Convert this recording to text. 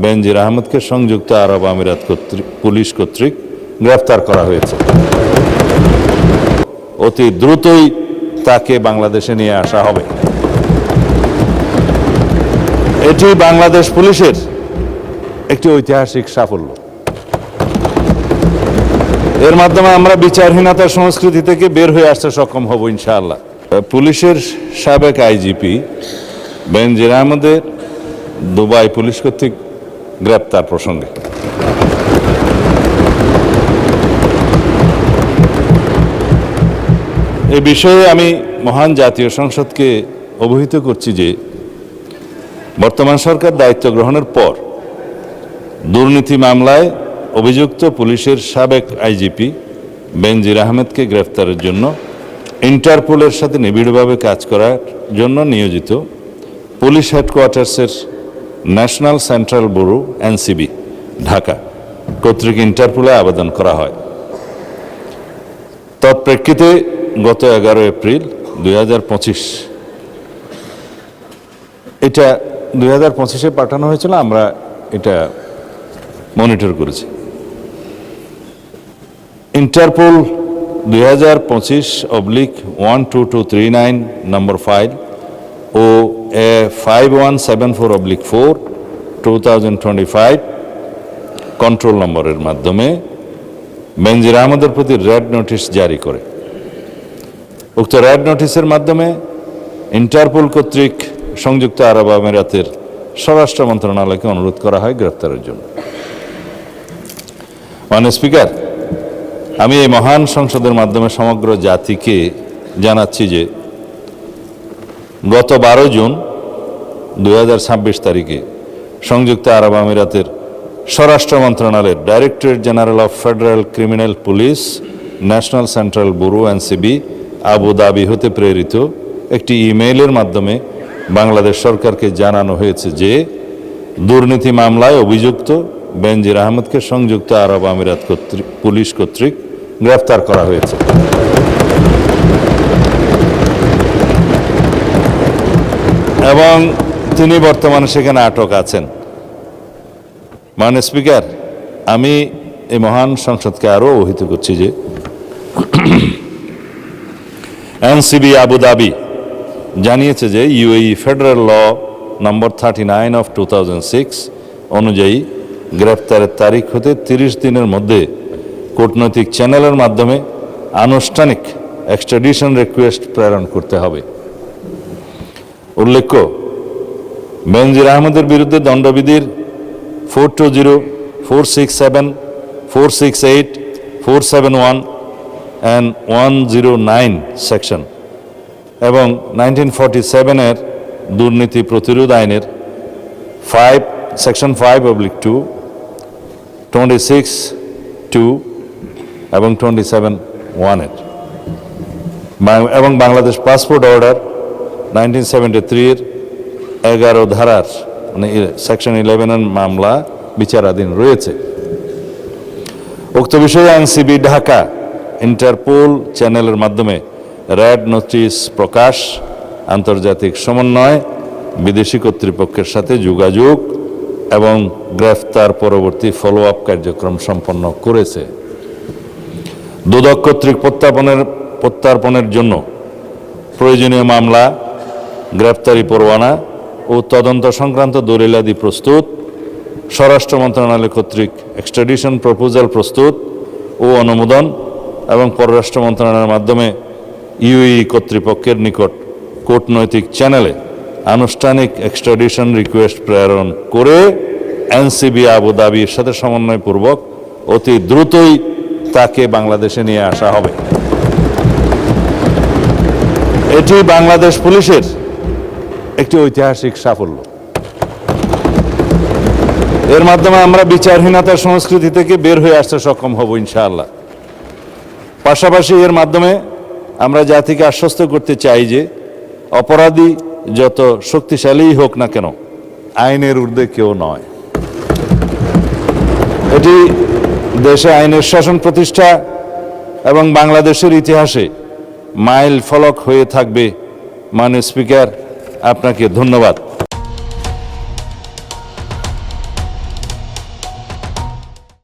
বেনজির আহমেদকে সংযুক্ত আরব আমিরাত পুলিশ কর্তৃক গ্রেফতার করা হয়েছে। অতি দ্রুতই তাকে বাংলাদেশে নিয়ে আসা হবে। এটি বাংলাদেশ পুলিশের একটি ঐতিহাসিক সাফল্য। এর মাধ্যমে আমরা বিচারহীনতার সংস্কৃতি থেকে বের হয়ে আসতে সক্ষম হব ইনশাআল্লাহ। পুলিশের সাবেক আইজিপি বেনজির আহমেদের দুবাই পুলিশ কর্তৃক গ্রেপ্তার প্রসঙ্গে এ বিষয়ে আমি মহান জাতীয় সংসদকে অবহিত করছি যে বর্তমান সরকার দায়িত্ব গ্রহণের পর দুর্নীতি মামলায় অভিযুক্ত পুলিশের সাবেক আইজিপি বেনজির আহমেদকে গ্রেফতারের জন্য ইন্টারপোলের সাথে নিবিড়ভাবে কাজ করার জন্য নিয়োজিত পুলিশ হেডকোয়ার্টার্সের national central bureau NCB Dhaka কর্তৃক ইন্টারপোলে আবেদন করা হয়। তৎপ্রেক্ষিতে গত 11 এপ্রিল 2025 এটা 2025-এ পাঠানো হয়েছিল, আমরা এটা মনিটর করেছি। ইন্টারপোল 2025/12239 নম্বর ফাইল ও 5174/4 2025 কন্ট্রোল নম্বরের মাধ্যমে বেনজির আহমেদের প্রতি রেড নোটিশ জারি করে। উক্ত রেড নোটিশের মাধ্যমে ইন্টারপোল কর্তৃক সংযুক্ত আরব আমিরাতের স্বরাষ্ট্র মন্ত্রণালয়কে অনুরোধ করা হয় গ্রেফতারের জন্য। মাননীয় স্পিকার, আমি এই মহান সংসদের মাধ্যমে সমগ্র জাতিকে জানাচ্ছি যে গত 12 জুন 2026 তারিখে সংযুক্ত আরব আমিরাতের স্বরাষ্ট্র মন্ত্রণালয়ের directorate general of federal criminal police national central bureau NCB Abu Dhabi হতে প্রেরিত একটি ইমেইলের মাধ্যমে বাংলাদেশ সরকারকে জানানো হয়েছে যে দুর্নীতি মামলায় অভিযুক্ত বেনজির আহমেদকে সংযুক্ত আরব আমিরাত পুলিশ কর্তৃক গ্রেফতার করা হয়েছে এবং তিনি বর্তমানে সেখানে আটক আছেন। মাননীয় স্পিকার, আমি এই মহান সংসদকে আরও অবহিত করছি যে এনসিবি আবু ধাবি জানিয়েছে যে ইউএই ফেডারেল ল নম্বর 39/2006 অনুযায়ী গ্রেফতারের তারিখ হতে 30 দিনের মধ্যে কূটনৈতিক চ্যানেলের মাধ্যমে আনুষ্ঠানিক এক্সট্রাডিশন রিকোয়েস্ট প্রেরণ করতে হবে। উল্লেখ্য, বেনজির আহমেদের বিরুদ্ধে দণ্ডবিধির 420, 467, 468, 471 and 109 সেকশন এবং 1947-এর দুর্নীতি প্রতিরোধ আইনের সেকশন 5/2, 26(2) এবং 27(1) এবং বাংলাদেশ পাসপোর্ট অর্ডার 1973-এর 11 ধারার মানে সেকশন 11-এর মামলা বিচারাধীন রয়েছে। উক্ত বিষয়ে এনসিবি ঢাকা ইন্টারপোল চ্যানেলের মাধ্যমে রেড নোটিশ প্রকাশ, আন্তর্জাতিক সমন্বয়, বিদেশি কর্তৃপক্ষের সাথে যোগাযোগ এবং গ্রেফতার পরবর্তী ফলো আপ কার্যক্রম সম্পন্ন করেছে। দুদক কর্তৃক প্রত্যার্পণের জন্য প্রয়োজনীয় মামলা, গ্রেফতারি পরোয়ানা ও তদন্ত সংক্রান্ত দলিলাদি প্রস্তুত, স্বরাষ্ট্র মন্ত্রণালয় কর্তৃক এক্সট্রাডিশন প্রপোজাল প্রস্তুত ও অনুমোদন এবং পররাষ্ট্র মন্ত্রণালয়ের মাধ্যমে ইউএই কর্তৃপক্ষের নিকট কূটনৈতিক চ্যানেলে আনুষ্ঠানিক এক্সট্রাডিশন রিকোয়েস্ট প্রেরণ করে এনসিবি আবু ধাবির সাথে সমন্বয়পূর্বক অতি দ্রুতই তাকে বাংলাদেশে নিয়ে আসা হবে। এটি বাংলাদেশ পুলিশের একটি ঐতিহাসিক সাফল্য। এর মাধ্যমে আমরা বিচারহীনতার সংস্কৃতি থেকে বের হয়ে আসতে সক্ষম হব ইনশাআল্লাহ। পাশাপাশি এর মাধ্যমে আমরা জাতিকে আশ্বস্ত করতে চাই যে অপরাধী যত শক্তিশালীই হোক না কেন, আইনের ঊর্ধ্বে কেউ নয়। এটি দেশে আইনের শাসন প্রতিষ্ঠা এবং বাংলাদেশের ইতিহাসে মাইল ফলক হয়ে থাকবে। মাননীয় স্পিকার, আপনাকে ধন্যবাদ।